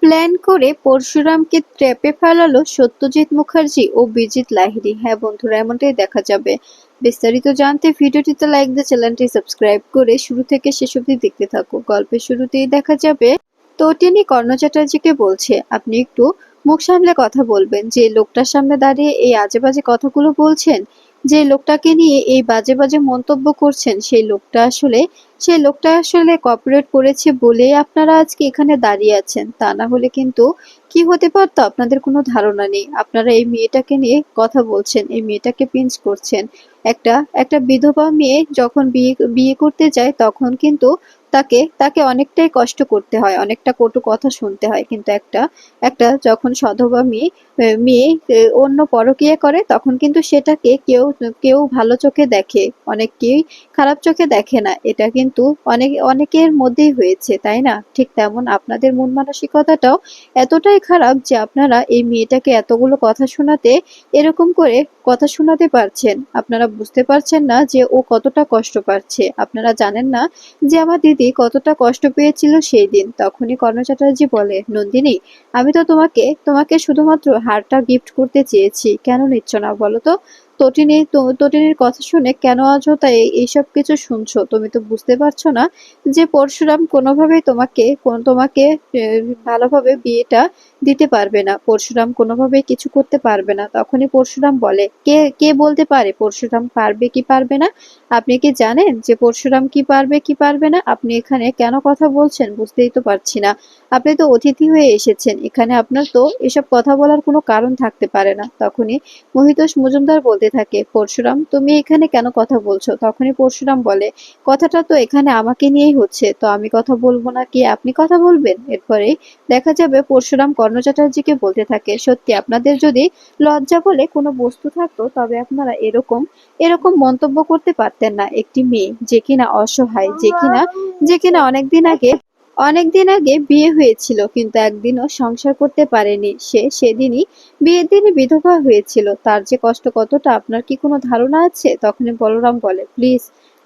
Plan করে পরশুরামকে ট্র্যাপে ফেলালো সত্যজিৎ মুখার্জি ও বিজিত লাহিড়ী। হ্যাঁ বন্ধুরা, এমনটাই দেখা যাবে। বিস্তারিত জানতে ভিডিওটিতে লাইক দিয়ে চ্যানেলটি সাবস্ক্রাইব করে শুরু থেকে শেষ অবধি দেখতে থাকো। গল্পের শুরুতেই দেখা যাবে তটিনী কর্ণ চ্যাটার্জিকে বলছে, আপনি একটু মুখ সামলে কথা বলবেন। যে লোকটার সামনে দাঁড়িয়ে এই আজে বাজে কথাগুলো বলছেন, যে লোকটাকে নিয়ে এই বাজে বাজে মন্তব্য করছেন, সেই লোকটা আসলে কর্পোরেট করেছে বলেই আপনারা আজকে এখানে দাঁড়িয়ে আছেন। তা না হলে কিন্তু কি হতে পারতো আপনাদের কোনো ধারণা নেই। আপনারা এই মেয়েটাকে নিয়ে কথা বলছেন, এই মেয়েটাকে পিঞ্চ করছেন। একটা একটা বিধবা মেয়ে যখন বিয়ে বিয়ে করতে যায় তখন কিন্তু তাকে তাকে অনেকটাই কষ্ট করতে হয়, অনেকটা কটু কথা শুনতে হয়। কিন্তু একটা একটা যখন সধবা অন্য পরকীয়া করে তখন কিন্তু সেটাকে কেউ কেউ ভালো চোখে দেখে, অনেকেই খারাপ চোখে দেখে না। এটা কিন্তু অনেকের মধ্যেই হয়েছে, তাই না? ঠিক তেমন আপনাদের মন মানসিকতাটাও এতটাই খারাপ যে আপনারা এই মেয়েটাকে এতগুলো কথা শোনাতে, এরকম করে কথা শোনাতে পারছেন। আপনারা বুঝতে পারছেন না যে ও কতটা কষ্ট পাচ্ছে। আপনারা জানেন না যে আমার দিদি কতটা কষ্ট পেয়েছিল সেই দিন। তখনই কর্ণ চ্যাটার্জি বলে, নন্দিনী, আমি তো তোমাকে শুধুমাত্র হারটা গিফট করতে চেয়েছি, কেন নিচ্ছ না বলো তো? তটিনীর কথা শুনে কেন অযথা এইসব কিছু শুনছো? তুমি তো বুঝতে পারছো না যে পরশুরাম কোনোভাবেই তোমাকে ভালোভাবে বিয়েটা দিতে পারবে না। পরশুরাম কোনোভাবেই কিছু করতে পারবে না। তখনই পরশুরাম বলে, কে কে বলতে পারে পরশুরাম পারবে কি পারবে না? আপনি কি জানেন যে পরশুরাম কি পারবে কি পারবে না? আপনি এখানে কেন কথা বলছেন বুঝতেই তো পারছি না। আপনি তো অতিথি হয়ে এসেছেন এখানে, আপনার তো এসব কথা বলার কোনো কারণ থাকতে পারে না। তখনই মহিতোষ মজুমদার বলতে থাকে, পরশুরাম তুমি এখানে কেন কথা বলছো? তখনই পরশুরাম বলে, কথাটা তো এখানে আমাকে নিয়েই হচ্ছে, তো আমি কথা বলবো না কি আপনি কথা বলবেন? এরপরে দেখা যাবে পরশুরাম কর্ণ চ্যাটার্জিকে বলতে থাকে, সত্যি আপনাদের যদি লজ্জা বলে কোনো বস্তু থাকতো তবে আপনারা এরকম এরকম মন্তব্য করতে পারতেন না। একটি মেয়ে যে কিনা অসহায়, যে কিনা অনেকদিন আগে বিয়ে হয়েছিল কিন্তু একদিনও সংসার করতে পারেনি, সেদিনই বিয়ের দিনই বিধবা হয়েছিল। তার যে কষ্ট কতটা আপনার কি কোনো ধারণা আছে? তখনই বলরাম বলে, প্লিজ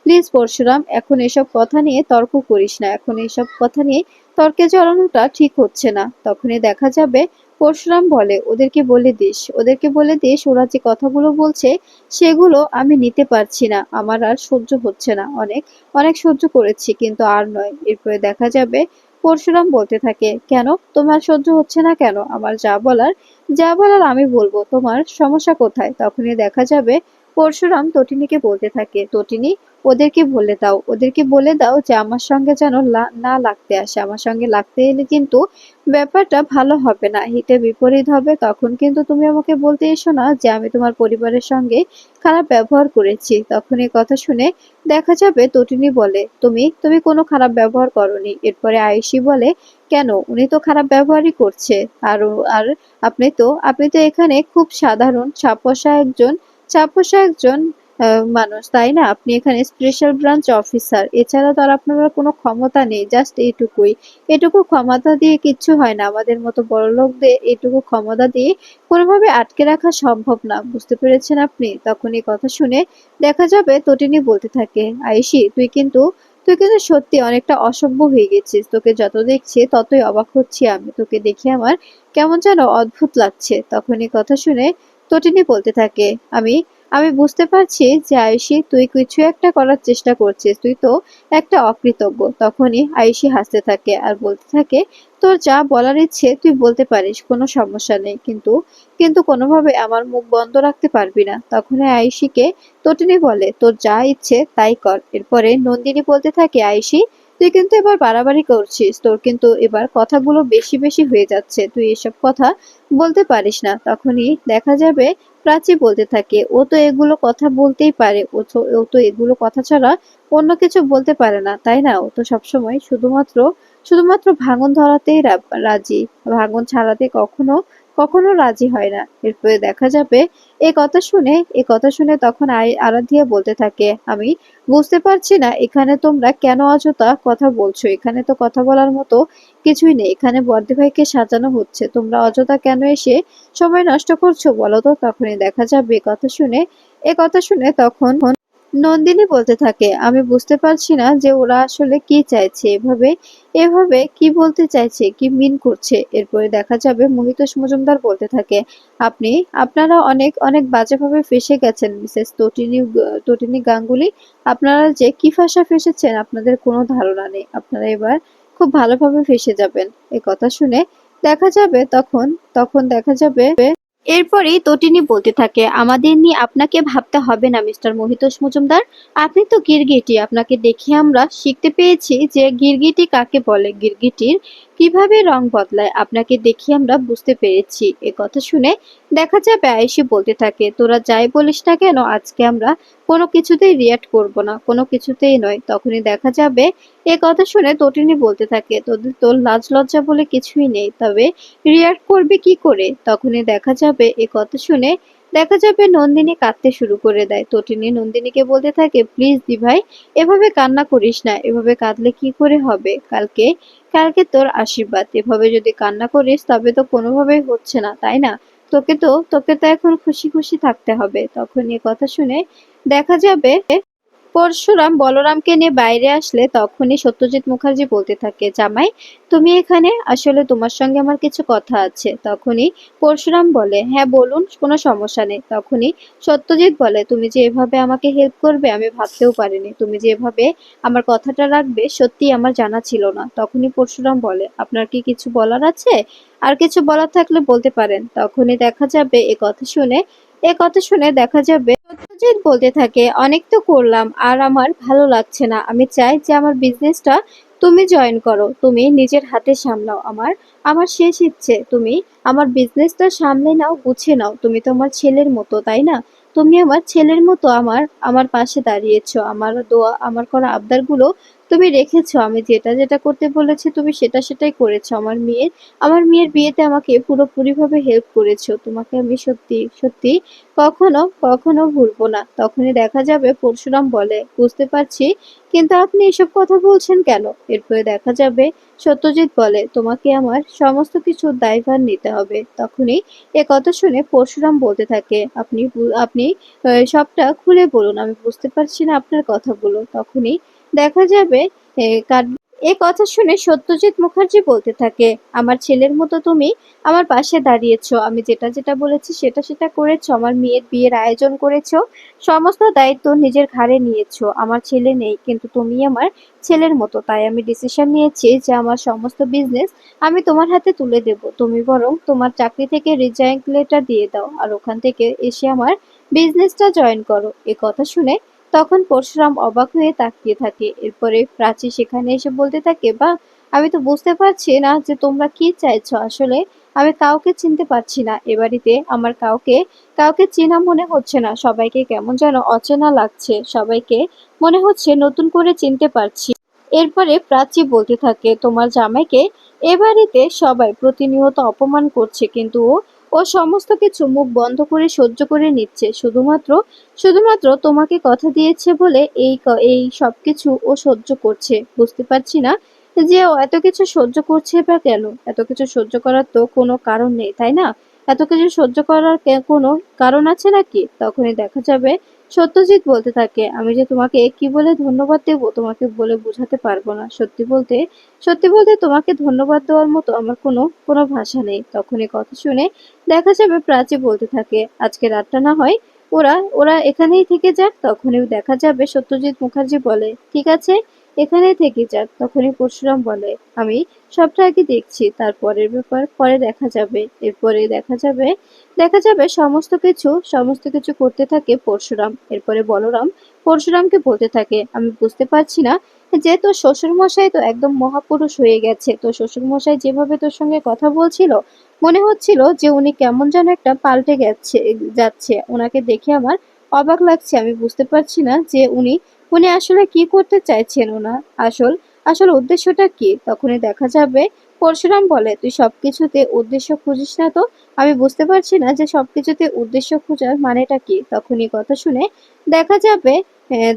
প্লিজ পরশুরাম, এখন এসব কথা নিয়ে তর্ক করিস না, এখন এসব কথা নিয়ে তর্কে জড়ানোটা ঠিক হচ্ছে না। তখনই দেখা যাবে পরশুরাম বলে, ওদেরকে বলে দিস ওরা যে কথাগুলো বলছে সেগুলো আমি নিতে পারছি না, আমার আর সহ্য হচ্ছে না। অনেক অনেক সহ্য করেছি কিন্তু আর নয়। এরপরে দেখা যাবে পরশুরাম বলতে থাকে, কেন তোমার সহ্য হচ্ছে না কেন? আমার যা বলার আমি বলবো, তোমার সমস্যা কোথায়? তখনই দেখা যাবে পরশুরাম তটিনীকে বলতে থাকে, তটিনী, ওদেরকে বলে দাও যে আমার সঙ্গে যেন না লাগতে আসে। আমার সঙ্গে লাগতে এলে কিন্তু ব্যাপারটা ভালো হবে না, হিতে বিপরীত হবে। তখন কিন্তু তুমি আমাকে বলতে এসো না যে আমি তোমার পরিবারের সঙ্গে খারাপ ব্যবহার করেছি। তখন এই কথা শুনে দেখা যাবে তটিনী বলে, তুমি তুমি কোনো খারাপ ব্যবহার করনি। এরপরে আয়ুষী বলে, কেন? উনি তো খারাপ ব্যবহারই করছে। আর আপনি তো এখানে খুব সাধারণ চাপোষা একজন মানুষ, তাই না? আপনি এখানে স্পেশাল ব্রাঞ্চ অফিসার, এছাড়া তো আর আপনার কোনো ক্ষমতা নেই। জাস্ট এইটুকুই। এটুকু ক্ষমতা দিয়ে কিচ্ছু হয় না। আমাদের মতো বড়লোকদের এটুকু ক্ষমতা দিয়ে কোনোভাবে আটকে রাখা সম্ভব না। বুঝতে পেরেছেন আপনি? তখন এই কথা শুনে দেখা যাবে তটিনী বলতে থাকে, আয়ুষী, তুই কিন্তু সত্যি অনেকটা অসভ্য হয়ে গেছিস। তোকে যত দেখছি ততই অবাক হচ্ছি আমি। তোকে দেখে আমার কেমন যেন অদ্ভুত লাগছে। তখন এই কথা শুনে তটিনী বলতে থাকে, আমি আমি বুঝতে পারছি যে আয়ুষী, তুই কিছু একটা করার চেষ্টা করছিস। তুই তো একটা অকৃতজ্ঞ। তখনই আয়ুষী হাসতে থাকে আর বলতে থাকে, তোর যা বলার ইচ্ছে তুই বলতে পারিস, কোনো সমস্যা নেই, কিন্তু কিন্তু কোনোভাবে আমার মুখ বন্ধ রাখতে পারবি না। তখনই আয়ুষীকে তটিনী বলে, তোর যা ইচ্ছে তাই কর। এরপরে নন্দিনী বলতে থাকে, আয়ুষী, তুই কিন্তু এবার বাড়াবাড়ি করছিস, তোর কিন্তু এবার কথাগুলো বেশি বেশি হয়ে যাচ্ছে, তুই এসব কথা বলতে পারিস না। তখনই দেখা যাবে প্রাচী বলতে থাকে, ও তো এগুলো কথা বলতেই পারে, ও তো এগুলো কথা ছাড়া অন্য কিছু বলতে পারে না, তাই না? ও তো সবসময় শুধুমাত্র শুধুমাত্র ভাঙন ধরাতেই রাজি, ভাঙন ছাড়াতে কখনো কখনো রাজি হয় না। এরপরে দেখা যাবে এ কথা শুনে তখন আরাধ্যা বলতে থাকে, আমি বুঝতে পারছি না এখানে তোমরা কেন অযথা কথা বলছো। এখানে তো কথা বলার মতো কিছুই নেই। এখানে বড়দি ভাইকে সাজানো হচ্ছে, তোমরা অযথা কেন এসে সময় নষ্ট করছো বলো তো? তখনই দেখা যাবে এ কথা শুনে তখন নন্দিনী বলতে থাকে, আমি বুঝতে পারছি না যে ওরা আসলে কি চাইছে, এভাবে এভাবে কি বলতে চাইছে, কি মিন করছে। এরপরে দেখা যাবে মহিতোষ মজুমদার বলতে থাকে, আপনি আপনারা অনেক অনেক বাজেভাবে ফেঁসে গেছেন মিসেস তটিনী গাঙ্গুলি। আপনারা যে কি ফাঁসা ফেসেছেন আপনাদের কোনো ধারণা নেই। আপনারা এবার খুব ভালোভাবে ফেঁসে যাবেন। এ কথা শুনে দেখা যাবে তখন তখন দেখা যাবে এরপরেই তটিনী বলতে থাকে, আমাদের নিয়ে আপনাকে ভাবতে হবে না মিস্টার মহিতোষ মজুমদার। আপনি তো গিরগিটি, আপনাকে দেখে আমরা শিখতে পেয়েছি যে গিরগিটি কাকে বলে, গিরগিটির কিভাবে রং বদলায়, আপনাকে দেখে আমরা বুঝতে পেরেছি। এ কথা শুনে দেখা যাবে আয়েশি বলতে থাকে, তোরা যাই বলিস না কেন আজকে আমরা কোনো কিছুতেই রিয়াক্ট করব না, কোনো কিছুতেই নয়। তখনই দেখা যাবে এ কথা শুনে তটিনী বলতে থাকে, তোদের তো লাজ লজ্জা বলে কিছুই নেই, তবে রিয়াক্ট করবে কি করে। তখনই দেখা যাবে এ কথা শুনে দেখা যাবে নন্দিনী কাঁদতে শুরু করে দেয়। তটিনী নন্দিনীকে বলতে থাকে, প্লিজ দিভাই, এভাবে কান্না করিস না, এভাবে কাঁদলে কি করে হবে। কালকে কালকে তোর আশীর্বাদ, এভাবে যদি কান্না করিস তবে তো কোনোভাবেই হচ্ছে না, তাই না? তোকে তো এখন খুশি খুশি থাকতে হবে। তখন এ কথা শুনে দেখা যাবে পরশুরাম বলরামকে নিয়ে বাইরে আসলে তখনই সত্যজিৎ মুখার্জি বলতে থাকে, জামাই তুমি এখানে, আসলে তোমার সঙ্গে আমার কিছু কথা আছে। তখনই পরশুরাম বলে, হ্যাঁ বলুন, কোনো সমস্যা নেই। তখনই সত্যজিৎ বলে, তুমি যে এভাবে আমাকে হেল্প করবে আমি ভাবতেও পারিনি, তুমি যে এভাবে আমার কথাটা রাখবে সত্যি আমার জানা ছিল না। তখনই পরশুরাম বলে, আপনার কি কিছু বলার আছে? আর কিছু বলার থাকলে বলতে পারেন। তখনই দেখা যাবে এ কথা শুনে দেখা যাবে সত্যজিৎ বলতে থাকে, অনেক তো করলাম আর আমার ভালো লাগছে না, আমি চাই যে আমার বিজনেসটা তুমি জয়েন করো, তুমি নিজের হাতে সামলাও। আমার আমার শেষ ইচ্ছে তুমি আমার বিজনেসটা সামলে নাও, গুছিয়ে নাও। তুমি তো আমার ছেলের মতো, তাই না? তুমি আমার ছেলের মতো আমার আমার পাশে দাঁড়িয়েছো, আমার দোয়া আমার করা আবদারগুলো তুমি রেখেছো, আমি যেটা যেটা করতে বলেছি তুমি সেটা সেটাই করেছো। আমার মেয়ের বিয়েতে আমাকে পুরোপুরিভাবে হেল্প করেছো, তোমাকে আমি সত্যি সত্যি কখনো কখনো ভুলবো না। তখনই দেখা যাবে পরশুরাম বলে, বুঝতে পারছি, কিন্তু আপনি এসব কথা বলছেন কেন? এরপরে দেখা যাবে সত্যজিৎ বলে, তোমাকে আমার সমস্ত কিছুর দায়ভার নিতে হবে। তখনই এ কথা শুনে পরশুরাম বলতে থাকে, আপনি সবটা খুলে বলুন, আমি বুঝতে পারছি না আপনার কথাগুলো। তখনই দেখা যাবে এ, কাঠ এ কথা শুনে সত্যজিৎ মুখার্জি বলতে থাকে, আমার ছেলের মতো তুমি আমার পাশে দাঁড়িয়েছো, আমি যেটা যেটা বলেছি সেটা সেটা করেছো, আমার মেয়ের বিয়ের আয়োজন করেছো, সমস্ত দায়িত্ব নিজের ঘাড়ে নিয়েছো। আমার ছেলে নেই কিন্তু তুমি আমার ছেলের মতো, তাই আমি ডিসিশন নিয়েছি যে আমার সমস্ত বিজনেস আমি তোমার হাতে তুলে দেব। তুমি বরং তোমার চাকরি থেকে রিজাইন লেটার দিয়ে দাও আর ওখান থেকে এসে আমার বিজনেসটা জয়েন করো। এ কথা শুনে তখন পরশুরাম অবাক হয়ে তাকিয়ে থাকে। এরপরে প্রাচী সেখানে এসে বলতে থাকে, বা আমি তো বুঝতে পারছি না যে তোমরা কি চাইছো আসলে। আমি কাউকে চিনতে পারছি না এ বাড়িতে, আমার কাউকে কাউকে চেনা মনে হচ্ছে না, সবাইকে কেমন যেন অচেনা লাগছে, সবাইকে মনে হচ্ছে নতুন করে চিনতে পারছি। এরপরে প্রাচী বলতে থাকে, তোমার জামাইকে এ বাড়িতে সবাই প্রতিনিয়ত অপমান করছে, কিন্তু ও সমস্ত কিছু মুখ বন্ধ করে সহ্য করে নিচ্ছে, শুধুমাত্র শুধুমাত্র তোমাকে কথা দিয়েছে বলে এই সবকিছু ও সহ্য করছে। বুঝতে পারছি না যে ও এত কিছু সহ্য করছে বা কেন। এত কিছু সহ্য করার তো কোনো কারণ নেই, তাই না? এত কিছু সহ্য করার কোনো কারণ আছে নাকি? তখনই দেখা যাবে সত্যজিৎ বলতে থাকে, আমি যে তোমাকে কি বলে ধন্যবাদ দেব তোমাকে বলে বোঝাতে পারবো না। সত্যি বলতে তোমাকে ধন্যবাদ দেওয়ার মতো আমার কোনো কোনো ভাষা নেই। তখনই কথা শুনে দেখা যাবে প্রাচী বলতে থাকে, আজকে রাতটা না হয় ওরা ওরা এখানেই থেকে যাক। তখনই দেখা যাবে সত্যজিৎ মুখার্জি বলে, ঠিক আছে, এখানেই থেকে যাক। তখনই পরশুরাম বলে, আমি সবটা আগে দেখছি, তারপরের ব্যাপার পরে দেখা যাবে। এরপরে দেখা যাবে সমস্ত কিছু করতে থাকে পরশুরাম। এরপরে বলরাম পরশুরামকে বলতে থাকে, আমি বুঝতে পারছি না যে তোর শ্বশুর মশাই তো একদম মহাপুরুষ হয়ে গেছে, তোর শ্বশুর মশাই যেভাবে তোর সঙ্গে কথা বলছিল মনে হচ্ছিল যে উনি কেমন যেন একটা পাল্টে যাচ্ছে, ওনাকে দেখে আমার অবাক লাগছে। আমি বুঝতে পারছি না যে উনি উনি আসলে কি করতে চাইছেন, ওনার আসল আসল উদ্দেশ্যটা কি। তখনই দেখা যাবে পরশুরাম বলে, তুই সবকিছুতে উদ্দেশ্য খুঁজিস না তো? আমি বুঝতে পারছি না যে সবকিছুতে উদ্দেশ্য খোঁজার মানেটা কি। তখনই কথা শুনে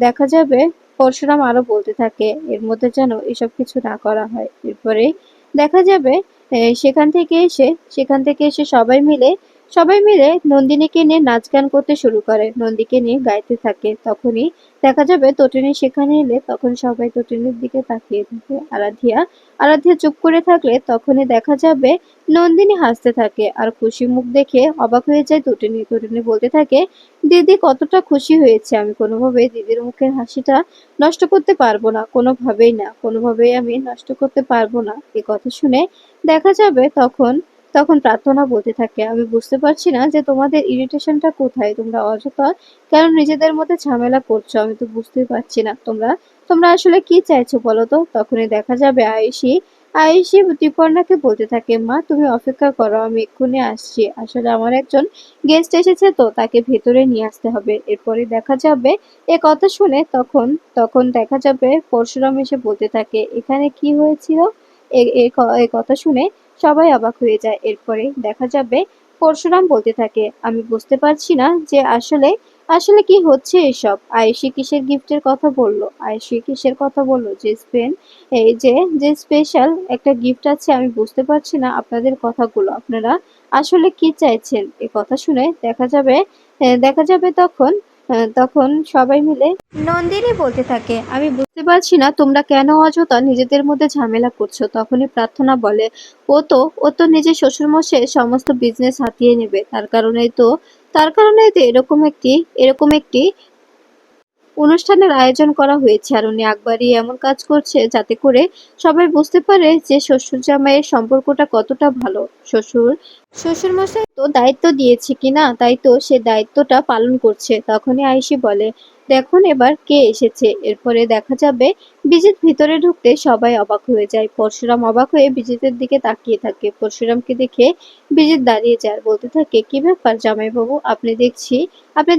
দেখা যাবে পরশুরাম আরো বলতে থাকে, এর মধ্যে যেন এসব কিছু না করা হয়। এরপরে দেখা যাবে সেখান থেকে এসে সবাই মিলে সবাই মিলে নন্দিনীকে নিয়ে নাচ গান করতে শুরু করে, নন্দীকে নিয়ে গাইতে থাকে। তখনই দেখা যাবে তটিনী সেখানে এলে তখন সবাই তটিনীর দিকে তাকিয়ে থাকে। আরাধ্যা চুপ করে থাকলে তখনই দেখা যাবে নন্দিনী হাসতে থাকে আর খুশি মুখ দেখে অবাক হয়ে যায় তটিনী। তটিনী বলতে থাকে, দিদি কতটা খুশি হয়েছে, আমি কোনোভাবেই দিদির মুখের হাসিটা নষ্ট করতে পারবো না, কোনোভাবেই না, কোনোভাবেই আমি নষ্ট করতে পারবো না। এ কথা শুনে দেখা যাবে তখন তখন প্রার্থনা বলতে থাকে, আমি বুঝতে পারছি না যে তোমাদের ইরিটেশনটা কোথায়, তোমরা অযথা কেন নিজেদের মধ্যে ঝামেলা করছো, আমি তো বুঝতেই পারছি না তোমরা তোমরা আসলে কি চাইছো বলো তো। তখনই দেখা যাবে আয়েশি ত্রিপর্ণাকে বলতে থাকে, মা তুমি অপেক্ষা করো, আমি এক্ষুনি আসছি, আসলে আমার একজন গেস্ট এসেছে তো তাকে ভেতরে নিয়ে আসতে হবে। এরপরে দেখা যাবে এ কথা শুনে তখন তখন দেখা যাবে পরশুরাম এসে বলতে থাকে, এখানে কি হয়েছিল। এ কথা শুনে সবাই অবাক হয়ে যায়। এরপরে দেখা যাবে পরশুরাম বলতে থাকে, আমি বুঝতে পারছি না যে আসলে আসলে কি হচ্ছে এসব। আয়েশি কিসের গিফটের কথা বললো, আয়েশি কিসের কথা বললো, যে স্পেন এই যে স্পেশাল একটা গিফট আছে, আমি বুঝতে পারছি না আপনাদের কথাগুলো, আপনারা আসলে কি চাইছেন। এ কথা শুনে দেখা যাবে তখন সবাই মিলে নন্দিনী বলতে থাকে, আমি বুঝতে পারছি না তোমরা কেন অযথা নিজেদের মধ্যে ঝামেলা করছো। তখনই প্রার্থনা বলে, ও তো নিজের শ্বশুরমশাইয়ের সমস্ত বিজনেস হাতিয়ে নেবে, তার কারণেই তো এরকম একটি অনুষ্ঠানের আয়োজন করা হয়েছে, আর উনি একবারই এমন কাজ করছে যাতে করে সবাই বুঝতে পারে যে শ্বশুর জামাইয়ের সম্পর্কটা কতটা ভালো। শ্বশুর মশাই তো দায়িত্ব দিয়েছে কিনা, তাই তো সে দায়িত্বটা পালন করছে। তখনই আয়েশি বলে, দেখুন এবার কে এসেছে। এরপরে দেখা যাবে বিজিত ভিতরে ঢুকতে সবাই অবাক হয়ে যায়। পরশুরাম অবাক হয়ে বিজিতের দিকে তাকিয়ে থাকে। পরশুরামকে দেখে বিজিত দাঁড়িয়ে যায় আর বলতে থাকে, কি ব্যাপার জামাইবাবু, আপনি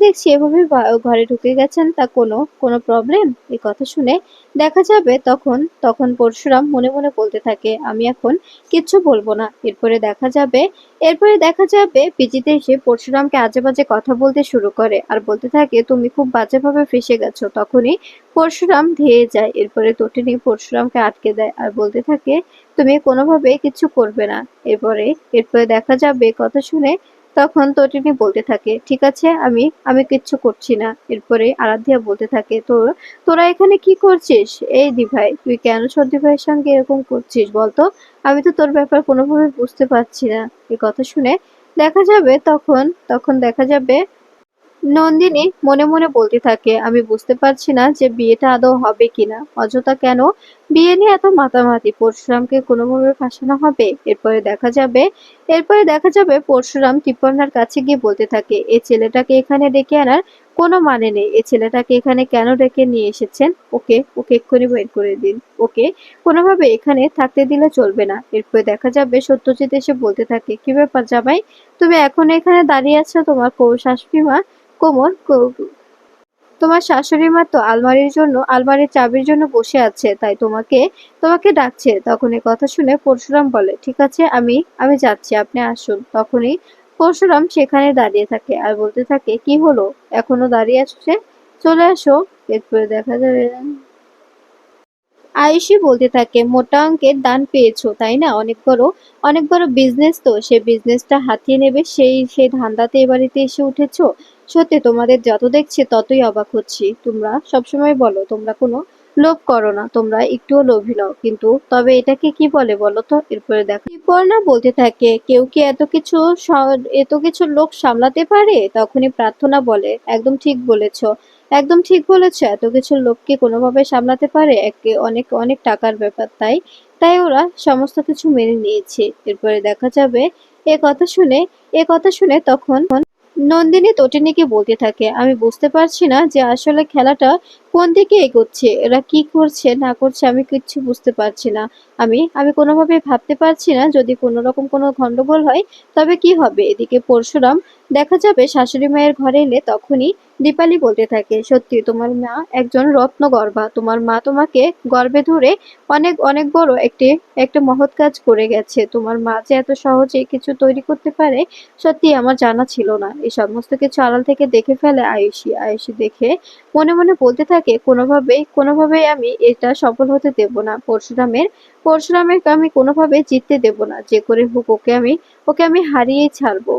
দেখছি এভাবে ঘরে ঢুকে গেছেন, তা কোনো প্রবলেম। এই কথা শুনে দেখা যাবে তখন পরশুরাম মনে মনে বলতে থাকে, আমি এখন কিচ্ছু বলবো না। এরপরে দেখা যাবে পিজিতে এসে পরশুরামকে আজে বাজে কথা বলতে শুরু করে আর বলতে থাকে, তুমি খুব বাজেভাবে ফেঁসে গেছো। তখনই পরশুরাম ধেয়ে যায়। এরপরে তটিনী পরশুরামকে আটকে দেয় আর বলতে থাকে, তুমি কোনোভাবে কিছু করবে না। এরপরে দেখা যাবে কথা শুনে তখন তটিনী বলতে থাকে, ঠিক আছে, আমি কিচ্ছু করছি না। এরপরে আরাধ্যা বলতে থাকে, তোরা এখানে কি করছিস। এই দিভাই, তুই কেন সর্দি ভাইয়ের সঙ্গে এরকম করছিস বলতো, আমি তো তোর ব্যাপার কোনোভাবে বুঝতে পারছি না। এই কথা শুনে দেখা যাবে তখন দেখা যাবে নন্দিনী মনে মনে বলতে থাকে, আমি বুঝতে পারছি না যে বিয়েটা আদৌ হবে কিনা, অযথা কেন বিয়ে নিয়ে এত মাতামাতি, পরশুরামকে কোনোভাবে ফাঁসানো হবে। এরপরে দেখা যাবে পরশুরাম টিপর্ণার কাছে গিয়ে বলতে থাকে, এই ছেলেটাকে এখানে ডেকে আনার কোনো মানে নেই, এই ছেলেটাকে এখানে কেন ডেকে নিয়ে এসেছেন, ওকে ওকে এক্ষুনি বের করে দিন, ওকে কোনোভাবে এখানে থাকতে দিলে চলবে না। এরপরে দেখা যাবে সত্যজিৎ এসে বলতে থাকে, কি ব্যাপার জামাই, তুমি এখন এখানে দাঁড়িয়ে আছো, তোমার শাশুড়ি মা কোমর তোমার শাশুড়ি মা তো আলমারির চাবির জন্য বসে আছে, তাই তোমাকে ডাকছে। তখন এই কথা শুনে পরশুরাম বলে, ঠিক আছে, আমি যাচ্ছি, আপনি আসুন। তখনই পরশুরাম সেখানে দাঁড়িয়ে থাকে আর বলতে থাকে, কি হলো, এখনো দাঁড়িয়ে আছো যে, চলে আসো। এরপরে দেখা যাবে আয়ুষী বলতে থাকে, মোটা অঙ্কের দান পেয়েছো তাই না, অনেক বড় বিজনেস, তো সে বিজনেসটা হাতিয়ে নেবে সেই ধান্দাতে এ বাড়িতে এসে উঠেছো। সত্যি তোমাদের যত দেখছি ততই অবাক হচ্ছি। তোমরা সবসময় বলো তোমরা কোনো লোভ করো না, তোমরা একটুও লোভী নও, কিন্তু তবে এটাকে কি বলে বলো তো। এরপরে দেখো ঋতুপর্ণা বলতে থাকে, কেউ কি এত কিছু লোক সামলাতে পারে। তখনই প্রার্থনা বলে, একদম ঠিক বলেছো, এত কিছু লোককে কোনোভাবে সামলাতে পারে, একে অনেক অনেক টাকার ব্যাপার, তাই তাই ওরা সমস্ত কিছু মেনে নিয়েছে। এরপরে দেখা যাবে এ কথা শুনে এ কথা শুনে তখন নন্দিনী তটিনীকে বলতে থাকে, আমি বুঝতে পারছি না যে আসলে খেলাটা কোন দিকে এগোচ্ছে, এরা কি করছে না করছে, আমি কিচ্ছু বুঝতে পারছি না। আমি কোনোভাবে ভাবতে পারছি না, যদি কোনো রকম কোনো গন্ডগোল হয় তবে কি হবে। এদিকে পরশুরাম দেখা যাবে শাশুড়ি মায়ের ঘরে এলে তখনই দীপালি বলতে থাকে, সত্যি তোমার মা একজন রত্নগর্ভা, তোমার মা তোমাকে গর্ভে ধরে অনেক অনেক বড় একটা মহৎ কাজ করে গেছে। তোমার মা যে এত সহজে কিছু তৈরি করতে পারে, সত্যি আমার জানা ছিল না। এই সমস্ত কিছু আড়াল থেকে দেখে ফেলে আয়ুষী দেখে মনে মনে বলতে থাকে, কোনোভাবেই আমি এটা সফল হতে দেব না। পরশুরামের আমি কোনোভাবে জিততে দেব না, যে করে হোক ওকে আমি হারিয়েই ছাড়বো।